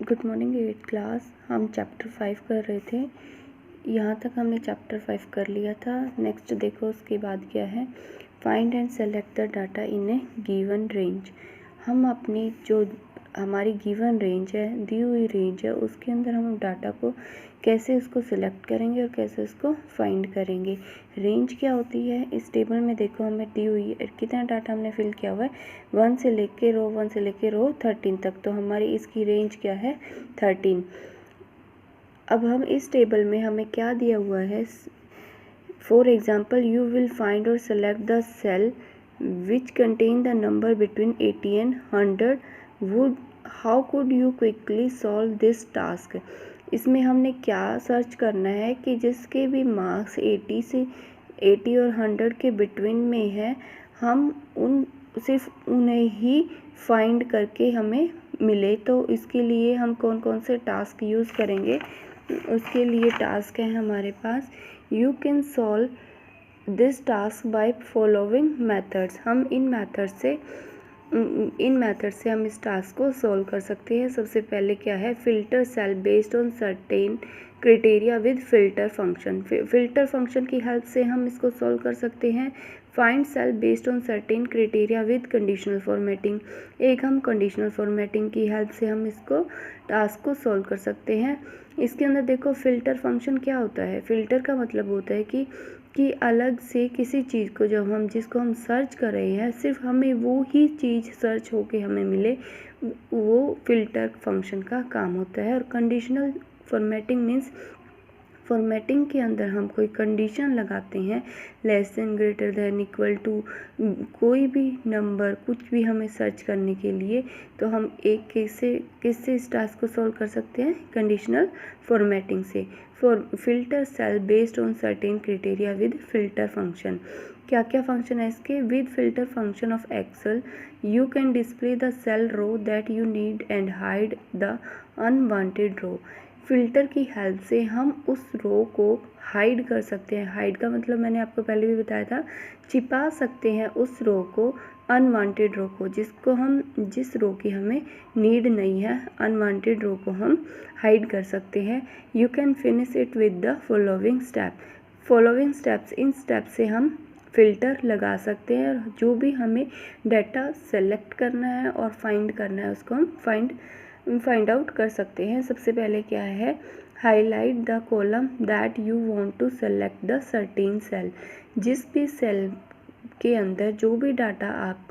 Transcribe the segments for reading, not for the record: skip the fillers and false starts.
Good morning 8th class. हम chapter 5 कर रहे थे। यहाँ तक हमने चैप्टर 5 कर लिया था। नेक्स्ट देखो उसके बाद क्या है। Find and select the data in A given range. हम अपनी जो हमारी गिवन रेंज है, दी हुई रेंज है, उसके अंदर हम डाटा को कैसे उसको सिलेक्ट करेंगे और कैसे उसको फाइंड करेंगे। रेंज क्या होती है, इस टेबल में देखो हमें दी हुई है कितना डाटा हमने फिल किया हुआ है, 1 से लेके रो 13 तक। तो हमारी इसकी रेंज क्या है, 13। अब हम इस टेबल में हमें क्या दिया हुआ है, for example you will find और select the cell which contain the number between 80 and 100 would how could you quickly solve this task. इसमें हमने क्या सर्च करना है कि जिसके भी मार्क्स 80 और 100 के बिटवीन में है, हम सिर्फ उन्हें ही फाइंड करके हमें मिले। तो इसके लिए हम कौन कौन से टास्क यूज़ करेंगे, उसके लिए टास्क है हमारे पास। You can solve this task by following methods. हम इन मेथड से हम इस टास्क को सॉल्व कर सकते हैं। सबसे पहले क्या है, filter cell based on certain criteria with filter function. Filter function की हेल्प से हम इसको सॉल्व कर सकते हैं। Find cell based on certain criteria with conditional formatting. एक हम कंडीशनल फॉर्मेटिंग की हेल्प से हम इसको टास्क को सॉल्व कर सकते हैं। इसके अंदर देखो फिल्टर फंक्शन क्या होता है। फिल्टर का मतलब होता है कि अलग से किसी चीज़ को जिसको हम सर्च कर रहे हैं, सिर्फ हमें वो ही चीज़ सर्च होके हमें मिले, वो फिल्टर फंक्शन का काम होता है। और कंडीशनल फॉर्मेटिंग मीन्स फॉर्मेटिंग के अंदर हम कोई कंडीशन लगाते हैं, less than, greater than, equal to, कोई भी नंबर, कुछ भी हमें सर्च करने के लिए, तो हम एक किससे इस टास्क को सॉल्व कर सकते हैं, कंडीशनल फॉर्मेटिंग से। For filter cell based on certain criteria with filter function. क्या क्या फंक्शन है इसके, with filter function of Excel you can display the cell row that you need and hide the unwanted row. Filter की help से हम उस रो को hide कर सकते हैं। हाइड का मतलब मैंने आपको पहले भी बताया था, छिपा सकते हैं उस रो को, अनवांटेड रो को, जिस रो की हमें नीड नहीं है, अनवांटेड रो को हम हाइड कर सकते हैं। You can finish it with the following steps. In step से हम फिल्टर लगा सकते हैं और जो भी हमें डाटा सेलेक्ट करना है और फाइंड करना है, उसको हम फाइंड आउट कर सकते हैं। सबसे पहले क्या है, highlight the column that you want to select the certain cell. जिस भी सेल के अंदर जो भी डाटा आप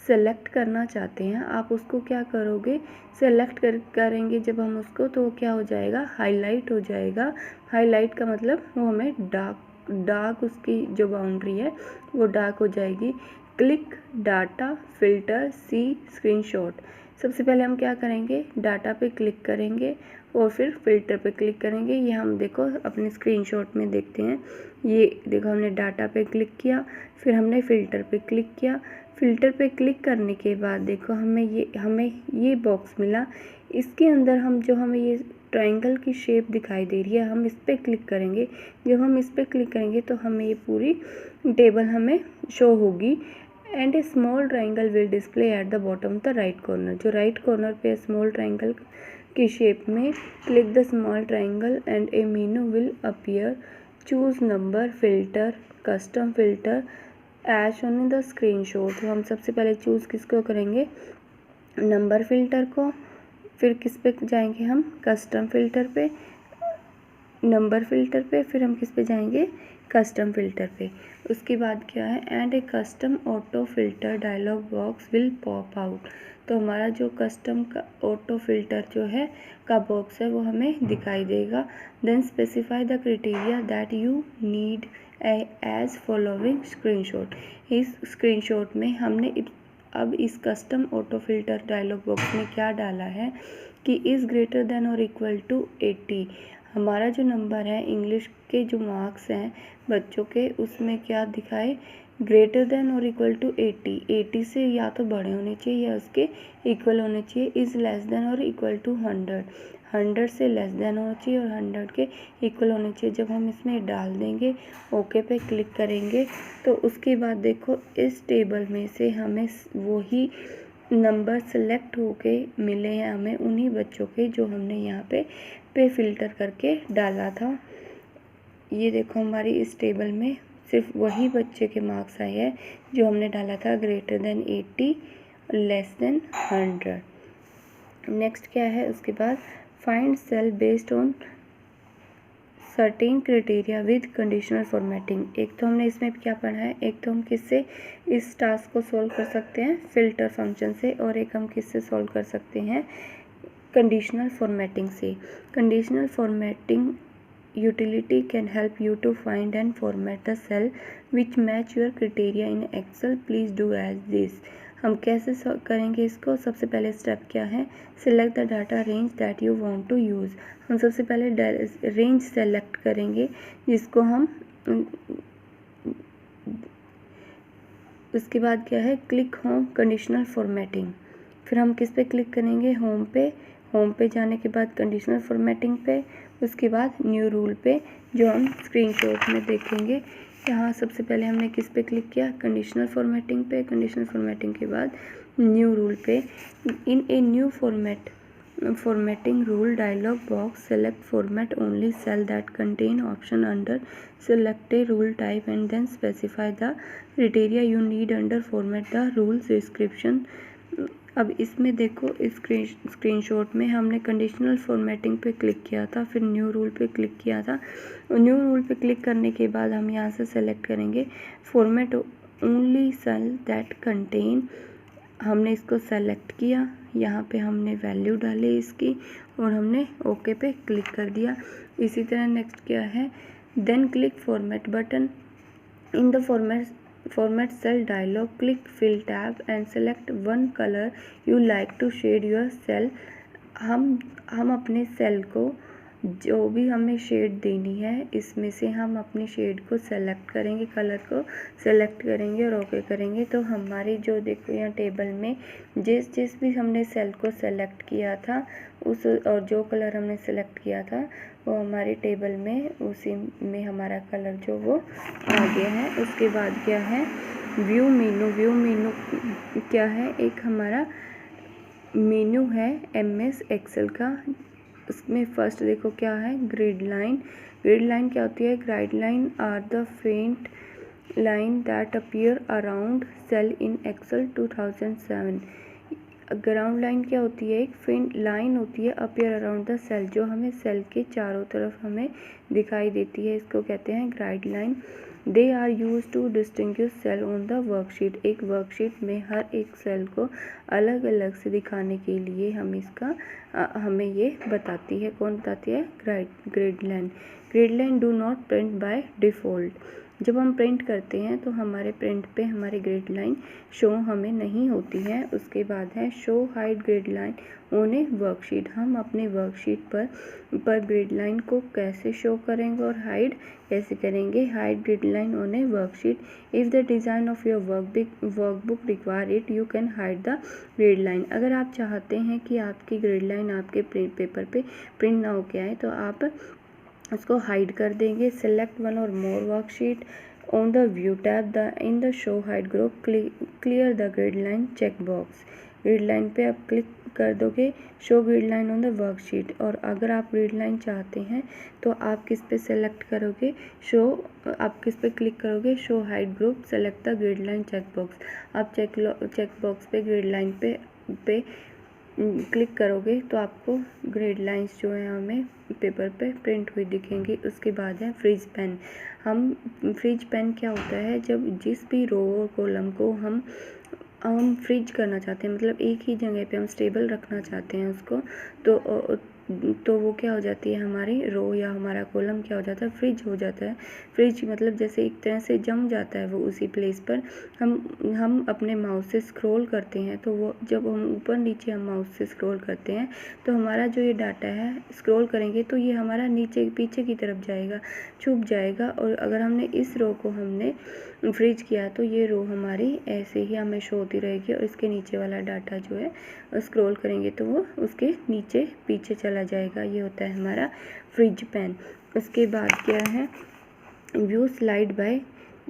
सेलेक्ट करना चाहते हैं, आप उसको क्या करोगे, सेलेक्ट करेंगे जब हम उसको, तो क्या हो जाएगा, हाईलाइट हो जाएगा। हाईलाइट का मतलब वो हमें डार्क उसकी जो बाउंड्री है वो डार्क हो जाएगी। क्लिक डाटा फिल्टर सी स्क्रीनशॉट। सबसे पहले हम क्या करेंगे, डाटा पे क्लिक करेंगे और फिर फिल्टर पे क्लिक करेंगे। ये हम देखो अपने स्क्रीनशॉट में देखते हैं। ये देखो हमने डाटा पे क्लिक किया, फिर हमने फ़िल्टर पे क्लिक किया। फ़िल्टर पे क्लिक करने के बाद देखो हमें ये बॉक्स मिला। इसके अंदर हमें ये ट्रायंगल की शेप दिखाई दे रही है, हम इस पर क्लिक करेंगे। जब हम इस पर क्लिक करेंगे तो हमें ये पूरी टेबल हमें शो होगी। And a small triangle will display at the bottom the right corner. जो राइट कॉर्नर पे स्मॉल ट्राइंगल की शेप में, click the small triangle and a menu will appear. Choose number filter custom filter as shown in the screenshot. तो हम सबसे पहले choose किसको करेंगे, नंबर फिल्टर को। फिर किस पे जाएंगे हम, कस्टम फिल्टर पे, नंबर फिल्टर पे, फिर हम किस पे जाएंगे, कस्टम फिल्टर पे। उसके बाद क्या है, and a custom auto filter dialog box will pop out. तो हमारा जो कस्टम का ऑटो फिल्टर जो है का बॉक्स है वो हमें दिखाई देगा। Then specify the criteria that you need as following screenshot. इस स्क्रीनशॉट में हमने अब इस custom auto filter dialog box में क्या डाला है कि इज़ ग्रेटर देन और इक्वल टू 80। हमारा जो नंबर है, इंग्लिश के जो मार्क्स हैं बच्चों के, उसमें क्या दिखाए, ग्रेटर देन और इक्वल टू 80। 80 से या तो बड़े होने चाहिए या उसके इक्वल होने चाहिए। इज़ लेस देन और इक्वल टू 100। 100 से लेस देन होना चाहिए और 100 के इक्वल होने चाहिए। जब हम इसमें डाल देंगे, ओके पे क्लिक करेंगे, तो उसके बाद देखो इस टेबल में से हमें वही नंबर सेलेक्ट होके मिले हैं हमें उन्हीं बच्चों के जो हमने यहाँ पे फिल्टर करके डाला था। ये देखो हमारी इस टेबल में सिर्फ वही बच्चे के मार्क्स आए हैं जो हमने डाला था greater than 80 less than 100। Next क्या है उसके बाद, find cell based on certain criteria with conditional formatting. एक तो हमने इसमें क्या पढ़ा है, एक तो हम किससे इस टास्क को सॉल्व कर सकते हैं, फिल्टर फंक्शन से, और एक हम किससे सॉल्व कर सकते हैं, कंडीशनल फॉर्मेटिंग से। Conditional formatting utility can help you to find and format the cell which match your criteria in Excel. Please do as this. हम कैसे करेंगे इसको, सबसे पहले स्टेप क्या है, select the data range that you want to use. हम सबसे पहले रेंज सेलेक्ट करेंगे जिसको हम, उसके बाद क्या है, क्लिक होम कंडीशनल फॉर्मेटिंग। फिर हम किस पे क्लिक करेंगे, होम पे। होम पे जाने के बाद कंडीशनल फॉर्मेटिंग पे, उसके बाद न्यू रूल पे, जो हम स्क्रीनशॉट में देखेंगे। यहाँ सबसे पहले हमने किस पे क्लिक किया, कंडीशनल फॉर्मेटिंग पे। कंडीशनल फॉर्मेटिंग के बाद न्यू रूल पे। In a new formatting rule dialog box, select format only cell that contain option under, select a rule type and then specify the criteria you need under format the rules description। अब इसमें देखो screenshot में हमने conditional formatting पे click किया था, फिर new rule पे क्लिक किया था। न्यू रूल पे क्लिक करने के बाद हम यहाँ से सेलेक्ट करेंगे format only cell that contain. हमने इसको सेलेक्ट किया, यहाँ पे हमने वैल्यू डाली इसकी और हमने ओके पे क्लिक कर दिया। इसी तरह नेक्स्ट क्या है, then click format button in the format cell dialog, click fill tab and select one color you like to shade your cell। हम अपने सेल को जो भी हमें शेड देनी है इसमें से हम अपनी शेड को सेलेक्ट करेंगे, कलर को सेलेक्ट करेंगे और ओके करेंगे। तो हमारी जो देखो यहाँ टेबल में जिस भी हमने सेल को सेलेक्ट किया था उस, और जो कलर हमने सेलेक्ट किया था वो हमारी टेबल में उसी में हमारा कलर जो वो आ गया है। उसके बाद क्या है, व्यू मेनू। व्यू मेनू क्या है, एक हमारा मेनू है MS एक्सेल का। उसमें फर्स्ट देखो क्या है, ग्रिड लाइन। ग्रिड लाइन क्या होती है, grid line are the faint line that appear around cell in Excel 2007। Ground line क्या होती है, एक फेंट लाइन होती है अपीयर अराउंड द सेल, जो हमें सेल के चारों तरफ हमें दिखाई देती है, इसको कहते हैं grid line. They are used to distinguish cell on the worksheet. एक वर्कशीट में हर एक सेल को अलग अलग से दिखाने के लिए हम इसका हमें ये बताती है, कौन बताती है, grid line. Grid line do not print by default. जब हम प्रिंट करते हैं तो हमारे प्रिंट पे हमारी ग्रिड लाइन शो हमें नहीं होती है। उसके बाद है show hide grid line on A worksheet. हम अपने वर्कशीट पर ग्रिड लाइन को कैसे शो करेंगे और हाइड कैसे करेंगे, hide grid line on A worksheet. If the design of your workbook require it, you can hide the grid line. अगर आप चाहते हैं कि आपकी ग्रिड लाइन आपके पेपर पे प्रिंट ना होके आए तो आप उसको हाइड कर देंगे। Select one or more worksheet on the view tab in the show hide group, clear the grid line check box. Grid line पे आप क्लिक कर दोगे, show grid line on the worksheet. और अगर आप ग्रिड लाइन चाहते हैं तो आप किस पे सेलेक्ट करोगे, आप किस पे क्लिक करोगे, show hide group, select the grid line check box. आप चेक बॉक्स पे ग्रिड लाइन पे क्लिक करोगे तो आपको ग्रिड लाइंस जो है हमें पेपर पे प्रिंट हुई दिखेंगी। उसके बाद है फ्रीज पेन। फ्रीज पेन क्या होता है, जब जिस भी रो और कॉलम को हम फ्रीज करना चाहते हैं, मतलब एक ही जगह पे हम स्टेबल रखना चाहते हैं उसको, तो वो क्या हो जाती है, हमारी रो या हमारा कॉलम क्या हो जाता है, फ्रीज हो जाता है। फ्रीज मतलब जैसे एक तरह से जम जाता है वो उसी प्लेस पर। हम अपने माउस से स्क्रॉल करते हैं तो वो जब हम ऊपर नीचे हम माउस से स्क्रॉल करते हैं तो हमारा जो ये डाटा है स्क्रॉल करेंगे तो ये हमारा नीचे पीछे की तरफ जाएगा, छुप जाएगा। और अगर हमने इस रो को हमने फ्रीज किया तो ये रो हमारी ऐसे ही हमें शो होती रहेगी और इसके नीचे वाला डाटा जो है स्क्रॉल करेंगे तो वो उसके नीचे पीछे चला जाएगा। ये होता है हमारा फ्रीज पेन। उसके बाद क्या है, view slide bye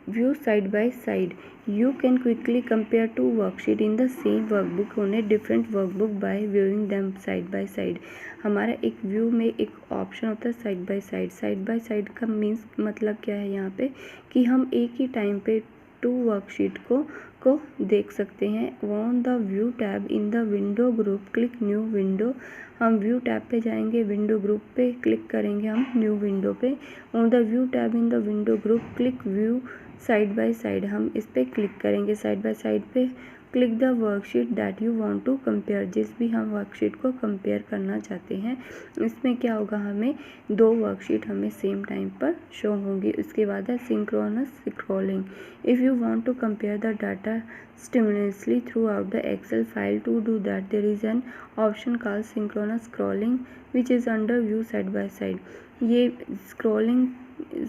view side by side. You can quickly compare two worksheet in the same workbook on a different workbook by viewing them side by side. हमारा एक व्यू में एक ऑप्शन होता है side by side. Side by side का means मतलब क्या है यहाँ पे कि हम एक ही टाइम पे टू वर्कशीट को देख सकते हैं. On the view tab in the window group click new window. हम व्यू टैब पे जाएंगे, विंडो ग्रुप पे क्लिक करेंगे हम न्यू विंडो पे. On the view tab in the window group click view side by side. हम इस पर क्लिक करेंगे साइड बाय साइड पे. Click the worksheet that you want to compare. जिस भी हम वर्कशीट को कंपेयर करना चाहते हैं, इसमें क्या होगा, हमें दो वर्कशीट हमें सेम टाइम पर शो होंगी. उसके बाद है synchronous scrolling. If you want to compare the data simultaneously throughout the Excel file. To do that, there is an option called synchronous scrolling which is under view side by side. ये scrolling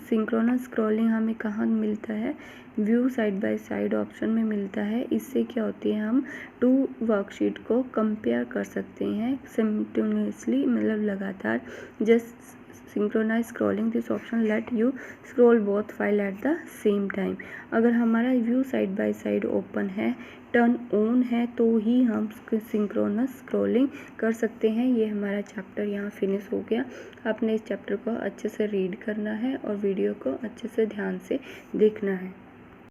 synchronous scrolling हमें कहाँ मिलता है, view side by side option में मिलता है. इससे क्या होती है, हम टू वर्कशीट को कंपेयर कर सकते हैं सिमल्टेनियसली, मतलब लगातार. Just synchronize scrolling this option let you scroll both file at the same time. अगर हमारा view side by side open है, टर्न ऑन है, तो ही हम सिंक्रोनस स्क्रॉलिंग कर सकते हैं. ये हमारा चैप्टर यहाँ फिनिश हो गया. आपने इस चैप्टर को अच्छे से रीड करना है और वीडियो को अच्छे से ध्यान से देखना है.